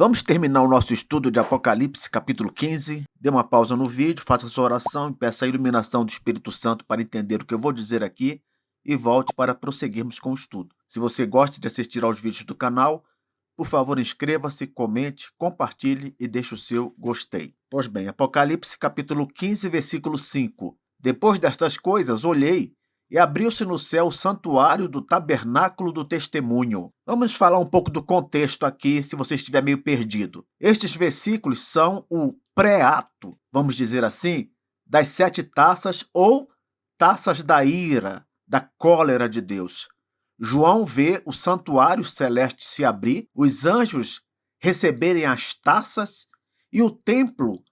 Vamos terminar o nosso estudo de Apocalipse, capítulo 15. Dê uma pausa no vídeo, faça sua oração e peça a iluminação do Espírito Santo para entender o que eu vou dizer aqui e volte para prosseguirmos com o estudo. Se você gosta de assistir aos vídeos do canal, por favor, inscreva-se, comente, compartilhe e deixe o seu gostei. Pois bem, Apocalipse, capítulo 15, versículo 5. Depois destas coisas, olhei e abriu-se no céu o santuário do tabernáculo do testemunho. Vamos falar um pouco do contexto aqui, se você estiver meio perdido. Estes versículos são o pré-ato, vamos dizer assim, das 7 taças ou taças da ira, da cólera de Deus. João vê o santuário celeste se abrir, os anjos receberem as taças e o templo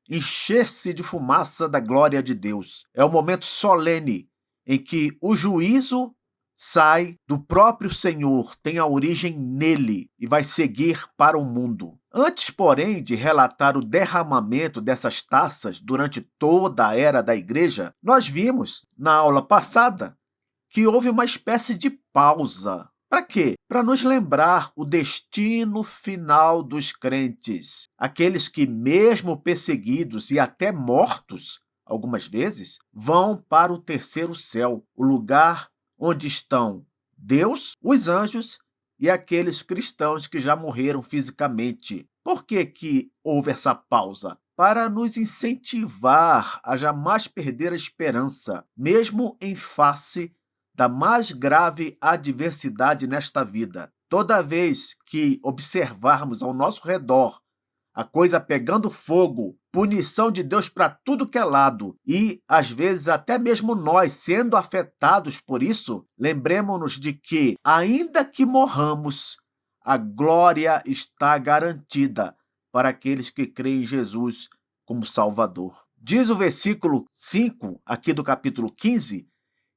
encher-se de fumaça da glória de Deus. É um momento solene em que o juízo sai do próprio Senhor, tem a origem nele e vai seguir para o mundo. Antes, porém, de relatar o derramamento dessas taças durante toda a era da igreja, nós vimos, na aula passada, que houve uma espécie de pausa. Para quê? Para nos lembrar o destino final dos crentes, aqueles que, mesmo perseguidos e até mortos, algumas vezes, vão para o terceiro céu, o lugar onde estão Deus, os anjos e aqueles cristãos que já morreram fisicamente. Por que houve essa pausa? Para nos incentivar a jamais perder a esperança, mesmo em face da mais grave adversidade nesta vida. Toda vez que observarmos ao nosso redor a coisa pegando fogo, punição de Deus para tudo que é lado, e às vezes até mesmo nós sendo afetados por isso, lembremos-nos de que, ainda que morramos, a glória está garantida para aqueles que creem em Jesus como Salvador. Diz o versículo 5, aqui do capítulo 15,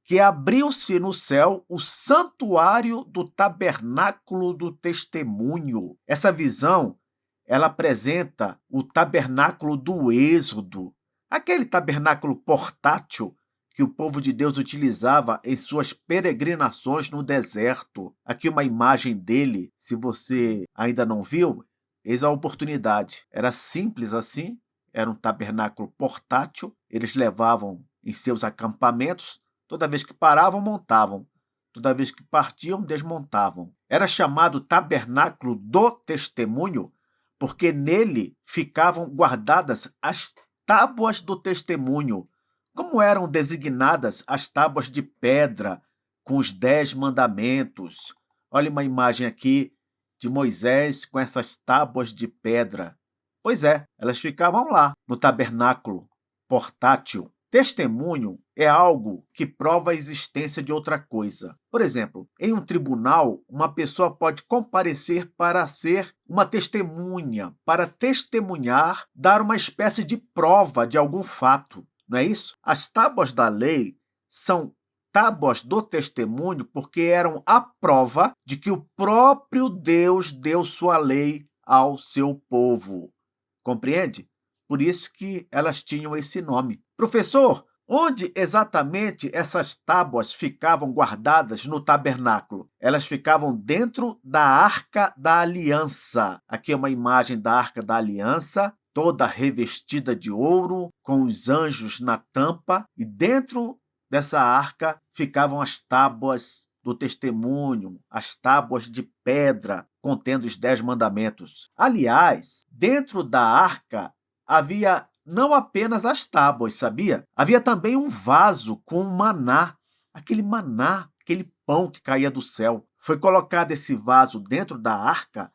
que abriu-se no céu o santuário do tabernáculo do testemunho. Essa visão, ela apresenta o tabernáculo do Êxodo, aquele tabernáculo portátil que o povo de Deus utilizava em suas peregrinações no deserto. Aqui uma imagem dele, se você ainda não viu, eis a oportunidade. Era simples assim, era um tabernáculo portátil, eles levavam em seus acampamentos. Toda vez que paravam, montavam. Toda vez que partiam, desmontavam. Era chamado tabernáculo do testemunho, porque nele ficavam guardadas as tábuas do testemunho, como eram designadas as tábuas de pedra, com os 10 mandamentos. Olha uma imagem aqui de Moisés com essas tábuas de pedra. Pois é, elas ficavam lá, no tabernáculo portátil. Testemunho é algo que prova a existência de outra coisa. Por exemplo, em um tribunal, uma pessoa pode comparecer para ser uma testemunha, para testemunhar, dar uma espécie de prova de algum fato, não é isso? As tábuas da lei são tábuas do testemunho porque eram a prova de que o próprio Deus deu sua lei ao seu povo. Compreende? Por isso que elas tinham esse nome. Professor, onde exatamente essas tábuas ficavam guardadas no tabernáculo? Elas ficavam dentro da Arca da Aliança. Aqui é uma imagem da Arca da Aliança, toda revestida de ouro, com os anjos na tampa, e dentro dessa arca ficavam as tábuas do testemunho, as tábuas de pedra contendo os 10 mandamentos. Aliás, dentro da arca havia não apenas as tábuas, sabia? Havia também um vaso com maná, aquele pão que caía do céu. Foi colocado esse vaso dentro da arca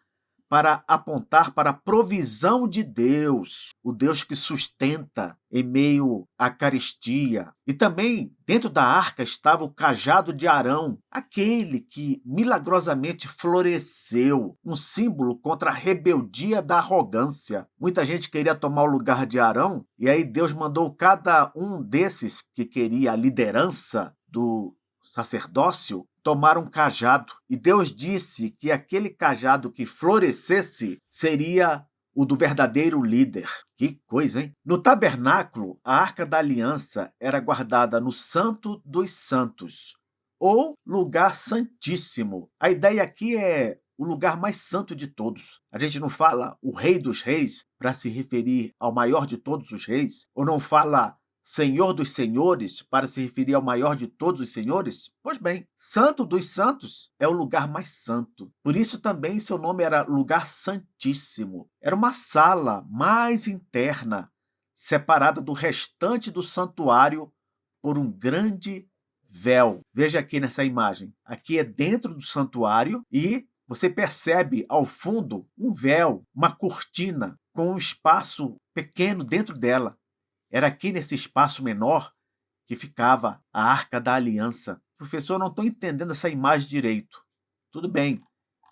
para apontar para a provisão de Deus, o Deus que sustenta em meio à carestia. E também dentro da arca estava o cajado de Arão, aquele que milagrosamente floresceu, um símbolo contra a rebeldia da arrogância. Muita gente queria tomar o lugar de Arão, e aí Deus mandou cada um desses que queria a liderança do sacerdócio tomar um cajado. E Deus disse que aquele cajado que florescesse seria o do verdadeiro líder. Que coisa, hein? No tabernáculo, a Arca da Aliança era guardada no Santo dos Santos, ou lugar santíssimo. A ideia aqui é o lugar mais santo de todos. A gente não fala o Rei dos Reis para se referir ao maior de todos os reis, ou não fala Senhor dos Senhores para se referir ao maior de todos os senhores? Pois bem, Santo dos Santos é o lugar mais santo. Por isso também seu nome era Lugar Santíssimo. Era uma sala mais interna, separada do restante do santuário por um grande véu. Veja aqui nessa imagem. Aqui é dentro do santuário e você percebe ao fundo um véu, uma cortina com um espaço pequeno dentro dela. Era aqui nesse espaço menor que ficava a Arca da Aliança. Professor, eu não estou entendendo essa imagem direito. Tudo bem,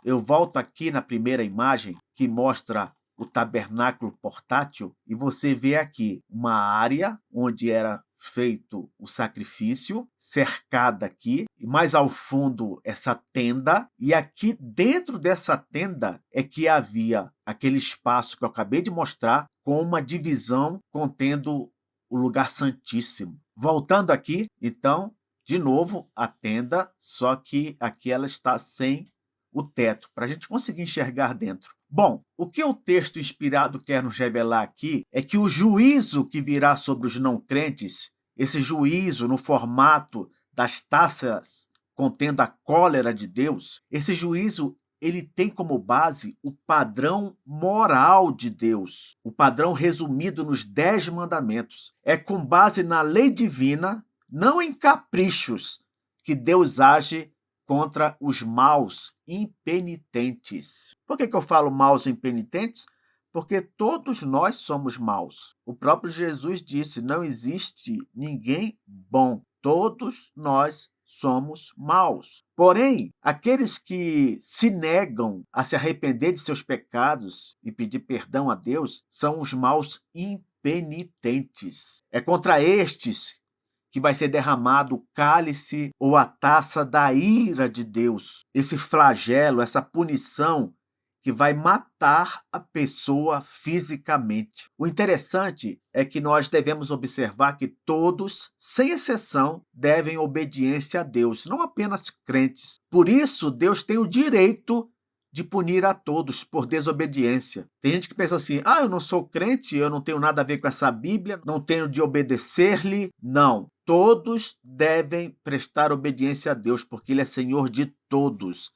eu volto aqui na primeira imagem que mostra o tabernáculo portátil e você vê aqui uma área onde era feito o sacrifício, cercada aqui, e mais ao fundo essa tenda, e aqui dentro dessa tenda é que havia aquele espaço que eu acabei de mostrar, com uma divisão contendo o lugar santíssimo. Voltando aqui, então, de novo, a tenda, só que aqui ela está sem o teto, para a gente conseguir enxergar dentro. Bom, o que o texto inspirado quer nos revelar aqui é que o juízo que virá sobre os não crentes, esse juízo no formato das taças contendo a cólera de Deus, esse juízo ele tem como base o padrão moral de Deus, o padrão resumido nos 10 mandamentos. É com base na lei divina, não em caprichos, que Deus age contra os maus impenitentes. Por que eu falo maus impenitentes? Porque todos nós somos maus. O próprio Jesus disse, não existe ninguém bom. Todos nós somos maus. Porém, aqueles que se negam a se arrepender de seus pecados e pedir perdão a Deus são os maus impenitentes. É contra estes que vai ser derramado o cálice ou a taça da ira de Deus. Esse flagelo, essa punição que vai matar a pessoa fisicamente. O interessante é que nós devemos observar que todos, sem exceção, devem obediência a Deus, não apenas crentes. Por isso, Deus tem o direito de punir a todos por desobediência. Tem gente que pensa assim, eu não sou crente, eu não tenho nada a ver com essa Bíblia, não tenho de obedecer-lhe. Não, todos devem prestar obediência a Deus, porque Ele é Senhor de todos,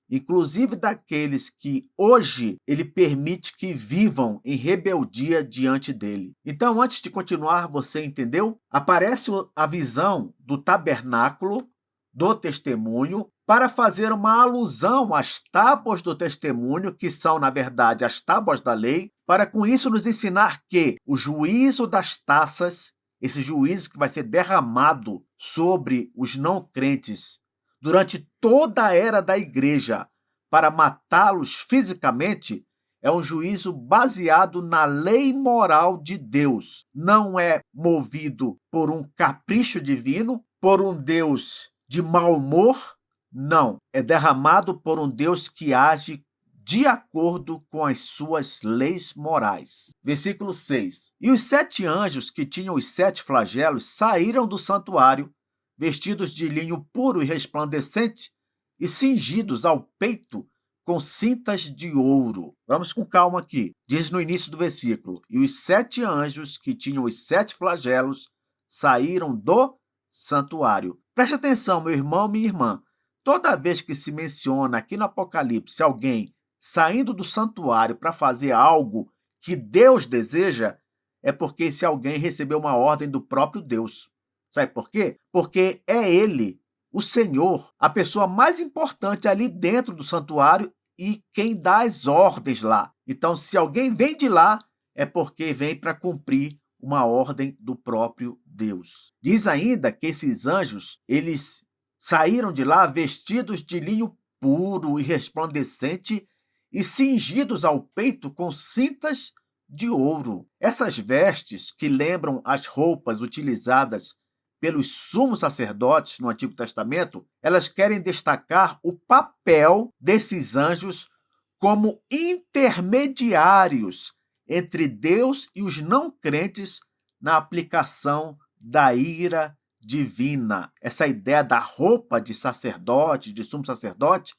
inclusive daqueles que hoje Ele permite que vivam em rebeldia diante dEle. Então, antes de continuar, você entendeu? Aparece a visão do tabernáculo, do testemunho, para fazer uma alusão às tábuas do testemunho, que são, na verdade, as tábuas da lei, para com isso nos ensinar que o juízo das taças, esse juízo que vai ser derramado sobre os não crentes durante toda a era da igreja para matá-los fisicamente, é um juízo baseado na lei moral de Deus. Não é movido por um capricho divino, por um Deus de mau humor. Não, é derramado por um Deus que age de acordo com as suas leis morais. Versículo 6. E os 7 anjos que tinham os 7 flagelos saíram do santuário, vestidos de linho puro e resplandecente e cingidos ao peito com cintas de ouro. Vamos com calma aqui. Diz no início do versículo, e os 7 anjos que tinham os 7 flagelos saíram do santuário. Preste atenção, meu irmão, minha irmã. Toda vez que se menciona aqui no Apocalipse alguém saindo do santuário para fazer algo que Deus deseja, é porque esse alguém recebeu uma ordem do próprio Deus. Sabe por quê? Porque é Ele, o Senhor, a pessoa mais importante ali dentro do santuário e quem dá as ordens lá. Então, se alguém vem de lá, é porque vem para cumprir uma ordem do próprio Deus. Diz ainda que esses anjos, eles saíram de lá vestidos de linho puro e resplandecente e cingidos ao peito com cintas de ouro. Essas vestes, que lembram as roupas utilizadas pelos sumos sacerdotes no Antigo Testamento, elas querem destacar o papel desses anjos como intermediários entre Deus e os não crentes na aplicação da ira divina. Essa ideia da roupa de sacerdote, de sumo sacerdote,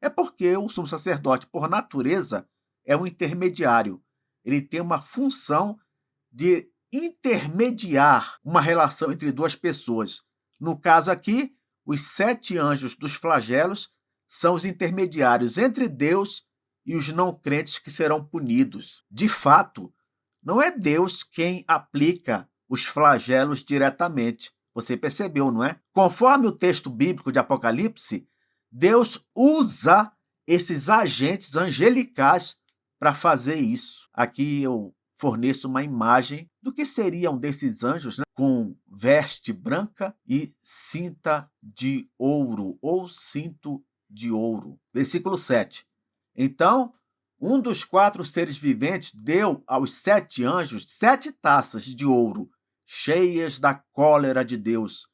É porque o sumo sacerdote, por natureza, é um intermediário. Ele tem uma função de intermediar uma relação entre duas pessoas. No caso aqui, os 7 anjos dos flagelos são os intermediários entre Deus e os não crentes que serão punidos. De fato, não é Deus quem aplica os flagelos diretamente. Você percebeu, não é? Conforme o texto bíblico de Apocalipse, Deus usa esses agentes angelicais para fazer isso. Aqui eu forneço uma imagem do que seria um desses anjos, né, com veste branca e cinta de ouro, ou cinto de ouro. Versículo 7. Então, um dos 4 seres viventes deu aos 7 anjos 7 taças de ouro, cheias da cólera de Deus,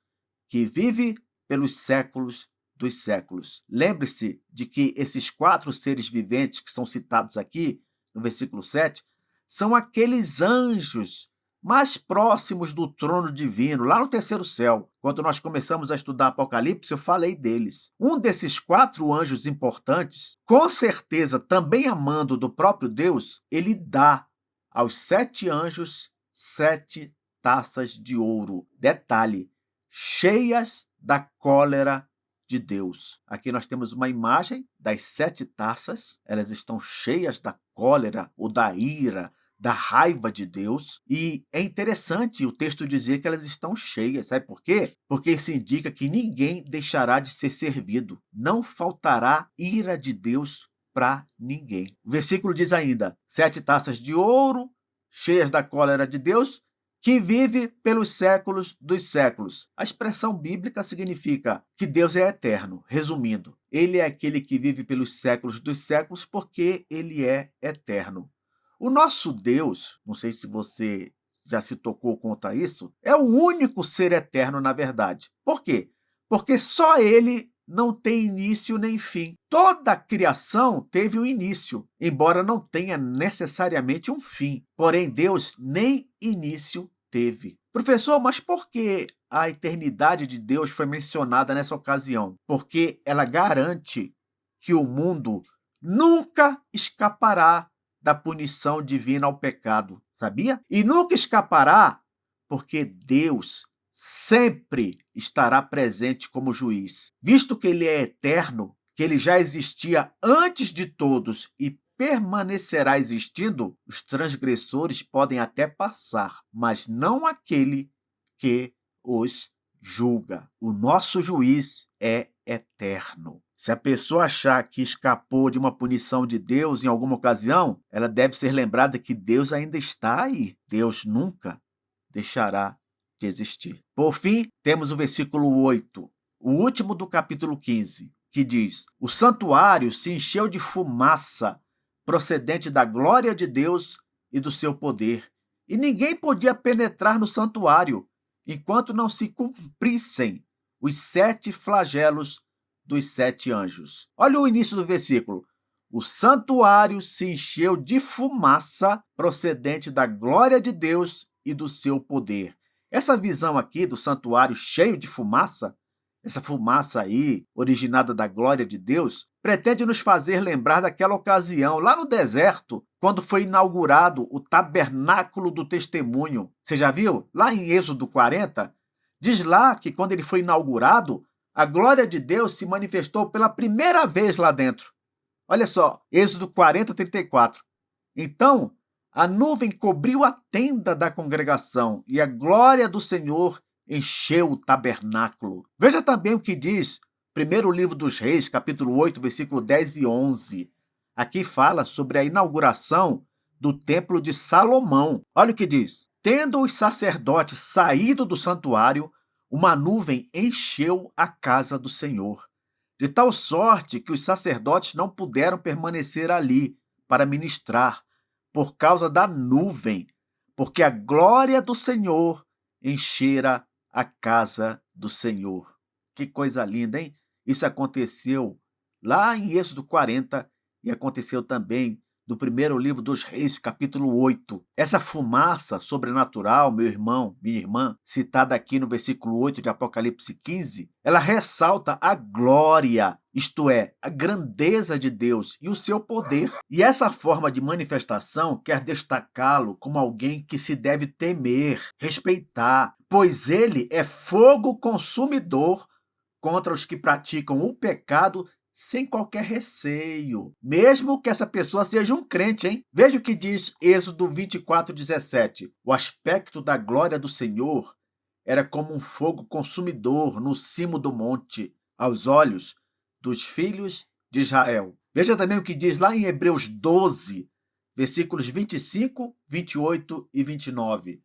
que vive pelos séculos dos séculos. Lembre-se de que esses 4 seres viventes que são citados aqui, no versículo 7, são aqueles anjos mais próximos do trono divino, lá no terceiro céu. Quando nós começamos a estudar Apocalipse, eu falei deles. Um desses 4 anjos importantes, com certeza também amando do próprio Deus, ele dá aos 7 anjos 7 taças de ouro. Detalhe, cheias da cólera de Deus. Aqui nós temos uma imagem das 7 taças, elas estão cheias da cólera ou da ira, da raiva de Deus, e é interessante o texto dizer que elas estão cheias, sabe por quê? Porque isso indica que ninguém deixará de ser servido, não faltará ira de Deus para ninguém. O versículo diz ainda: 7 taças de ouro, cheias da cólera de Deus, que vive pelos séculos dos séculos. A expressão bíblica significa que Deus é eterno. Resumindo, ele é aquele que vive pelos séculos dos séculos porque ele é eterno. O nosso Deus, não sei se você já se tocou quanto a isso, é o único ser eterno na verdade. Por quê? Porque só ele não tem início nem fim. Toda a criação teve um início, embora não tenha necessariamente um fim. Porém, Deus nem início teve. Professor, mas por que a eternidade de Deus foi mencionada nessa ocasião? Porque ela garante que o mundo nunca escapará da punição divina ao pecado, sabia? E nunca escapará porque Deus sempre estará presente como juiz. Visto que ele é eterno, que ele já existia antes de todos e permanecerá existindo, os transgressores podem até passar, mas não aquele que os julga. O nosso juiz é eterno. Se a pessoa achar que escapou de uma punição de Deus em alguma ocasião, ela deve ser lembrada que Deus ainda está aí. Deus nunca deixará de existir. Por fim, temos o versículo 8, o último do capítulo 15, que diz: o santuário se encheu de fumaça procedente da glória de Deus e do seu poder, e ninguém podia penetrar no santuário enquanto não se cumprissem os 7 flagelos dos 7 anjos. Olha o início do versículo. O santuário se encheu de fumaça procedente da glória de Deus e do seu poder. Essa visão aqui do santuário cheio de fumaça, essa fumaça aí, originada da glória de Deus, pretende nos fazer lembrar daquela ocasião, lá no deserto, quando foi inaugurado o tabernáculo do testemunho. Você já viu? Lá em Êxodo 40, diz lá que quando ele foi inaugurado, a glória de Deus se manifestou pela primeira vez lá dentro. Olha só, Êxodo 40, 34. Então, a nuvem cobriu a tenda da congregação e a glória do Senhor encheu o tabernáculo. Veja também o que diz primeiro livro dos Reis, capítulo 8, versículo 10 e 11. Aqui fala sobre a inauguração do templo de Salomão. Olha o que diz. Tendo os sacerdotes saído do santuário, uma nuvem encheu a casa do Senhor, de tal sorte que os sacerdotes não puderam permanecer ali para ministrar, por causa da nuvem, porque a glória do Senhor enchera a casa do Senhor. Que coisa linda, hein? Isso aconteceu lá em Êxodo 40 e aconteceu também do primeiro livro dos Reis, capítulo 8. Essa fumaça sobrenatural, meu irmão, minha irmã, citada aqui no versículo 8 de Apocalipse 15, ela ressalta a glória, isto é, a grandeza de Deus e o seu poder. E essa forma de manifestação quer destacá-lo como alguém que se deve temer, respeitar, pois ele é fogo consumidor contra os que praticam o pecado sem qualquer receio, mesmo que essa pessoa seja um crente, hein? Veja o que diz Êxodo 24:17. O aspecto da glória do Senhor era como um fogo consumidor no cimo do monte, aos olhos dos filhos de Israel. Veja também o que diz lá em Hebreus 12, versículos 25, 28 e 29.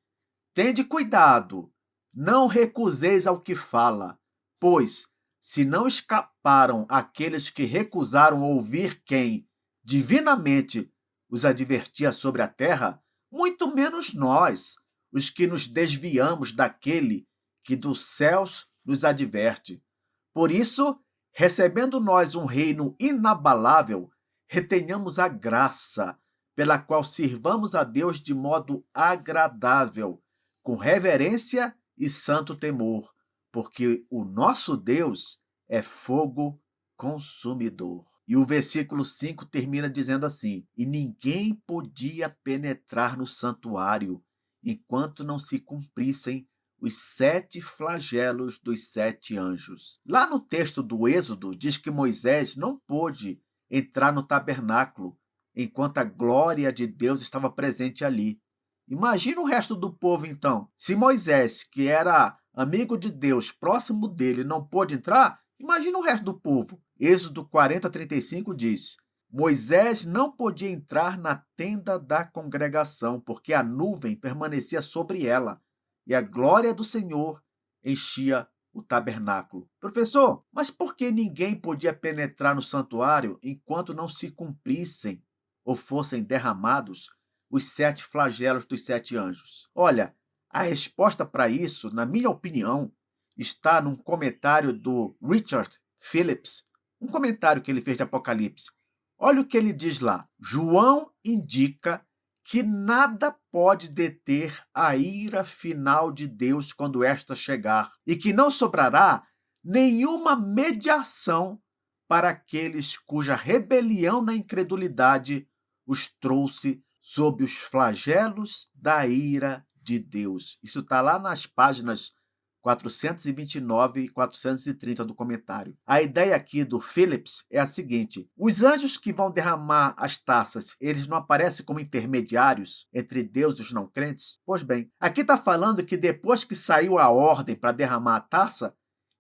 Tende cuidado, não recuseis ao que fala, pois se não escaparam aqueles que recusaram ouvir quem, divinamente, os advertia sobre a terra, muito menos nós, os que nos desviamos daquele que dos céus nos adverte. Por isso, recebendo nós um reino inabalável, retenhamos a graça, pela qual sirvamos a Deus de modo agradável, com reverência e santo temor, porque o nosso Deus é fogo consumidor. E o versículo 5 termina dizendo assim: e ninguém podia penetrar no santuário enquanto não se cumprissem os 7 flagelos dos 7 anjos. Lá no texto do Êxodo diz que Moisés não pôde entrar no tabernáculo enquanto a glória de Deus estava presente ali. Imagina o resto do povo então. Se Moisés, que era amigo de Deus, próximo dele, não pôde entrar, imagina o resto do povo. Êxodo 40:35 diz: Moisés não podia entrar na tenda da congregação, porque a nuvem permanecia sobre ela, e a glória do Senhor enchia o tabernáculo. Professor, mas por que ninguém podia penetrar no santuário enquanto não se cumprissem ou fossem derramados os 7 flagelos dos 7 anjos? Olha, a resposta para isso, na minha opinião, está num comentário do Richard Phillips, um comentário que ele fez de Apocalipse. Olha o que ele diz lá. João indica que nada pode deter a ira final de Deus quando esta chegar, e que não sobrará nenhuma mediação para aqueles cuja rebelião na incredulidade os trouxe sob os flagelos da ira de Deus. Isso está lá nas páginas 429 e 430 do comentário. A ideia aqui do Phillips é a seguinte: os anjos que vão derramar as taças, eles não aparecem como intermediários entre Deus e os não crentes? Pois bem, aqui está falando que depois que saiu a ordem para derramar a taça,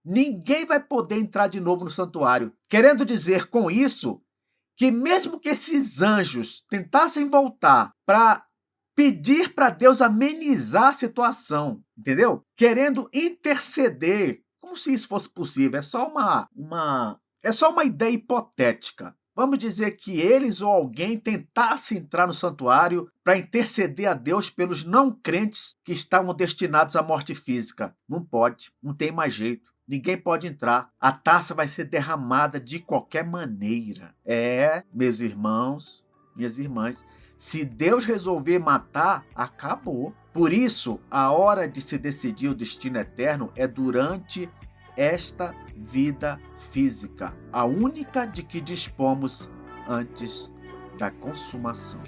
ninguém vai poder entrar de novo no santuário. Querendo dizer com isso que mesmo que esses anjos tentassem voltar para pedir para Deus amenizar a situação, entendeu? Querendo interceder, como se isso fosse possível. É só uma ideia hipotética. Vamos dizer que eles ou alguém tentasse entrar no santuário para interceder a Deus pelos não crentes que estavam destinados à morte física. Não pode, não tem mais jeito. Ninguém pode entrar. A taça vai ser derramada de qualquer maneira. Meus irmãos, minhas irmãs, se Deus resolver matar, acabou. Por isso, a hora de se decidir o destino eterno é durante esta vida física, a única de que dispomos antes da consumação.